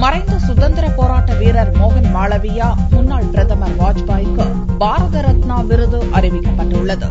மறைந்த சுதந்திர போராட்ட வீரர் மோகன் மாளவியா, முன்னாள் பிரதமர் வாஜ்பாய்க்கு பாரத ரத்னா விருது அறிவிக்கப்பட்டுள்ளது.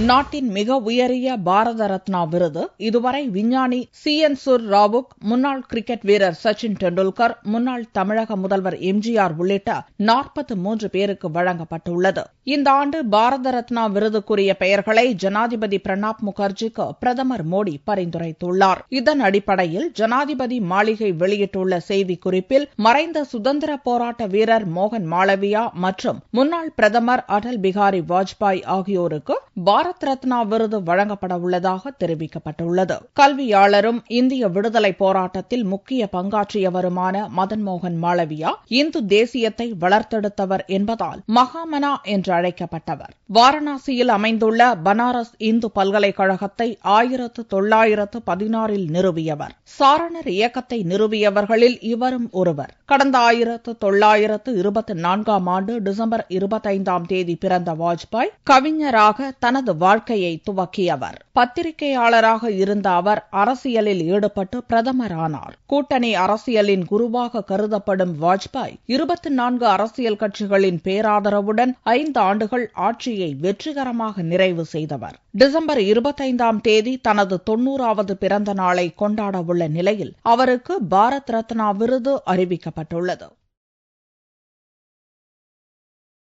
நாட்டின் மிக உயரிய பாரத ரத்னா விருது இதுவரை விஞ்ஞானி CN சுர் ராவுக், முன்னாள் கிரிக்கெட் வீரர் சச்சின் டெண்டுல்கர், முன்னாள் தமிழக முதல்வர் MGR உள்ளிட்ட 43 பேருக்கு வழங்கப்பட்டுள்ளது. இந்த ஆண்டு பாரத ரத்னா விருதுக்குரிய பெயர்களை ஜனாதிபதி பிரணாப் முகர்ஜிக்கு பிரதமர் மோடி பரிந்துரைத்துள்ளார். இதன் அடிப்படையில் ஜனாதிபதி மாளிகை வெளியிட்டுள்ள செய்திக்குறிப்பில், மறைந்த சுதந்திர போராட்ட வீரர் மோகன் மாளவியா மற்றும் முன்னாள் பிரதமர் அடல் பிகாரி வாஜ்பாய் ஆகியோருக்கு பாரத் ரத்னா விருது வழங்கப்பட உள்ளதாக தெரிவிக்கப்பட்டுள்ளது. கல்வியாளரும் இந்திய விடுதலை போராட்டத்தில் முக்கிய பங்காற்றியவருமான மதன் மோகன் மாளவியா இந்து தேசியத்தை வளர்த்தெடுத்தவர் என்பதால் மகாமனா என்று அழைக்கப்பட்டவர். வாரணாசியில் அமைந்துள்ள பனாரஸ் இந்து பல்கலைக்கழகத்தை 1916 நிறுவியவர். சாரணர் இயக்கத்தை நிறுவியவர்களில் இவரும் ஒருவர். கடந்த 1924 ஆண்டு டிசம்பர் 25 பிறந்த வாஜ்பாய் கவிஞராக தனது வாழ்க்கையை துவக்கியவர். பத்திரிகையாளராக இருந்த அவர் அரசியலில் ஈடுபட்டு பிரதமரானார். கூட்டணி அரசியலின் குருவாக கருதப்படும் வாஜ்பாய் 24 அரசியல் கட்சிகளின் பேராதரவுடன் 5 ஆண்டுகள் ஆட்சியை வெற்றிகரமாக நிறைவு செய்தவர். டிசம்பர் 25 தனது 90வது பிறந்த நாளை கொண்டாடவுள்ள நிலையில் அவருக்கு பாரத் ரத்னா விருது அறிவிக்கப்பட்டுள்ளது.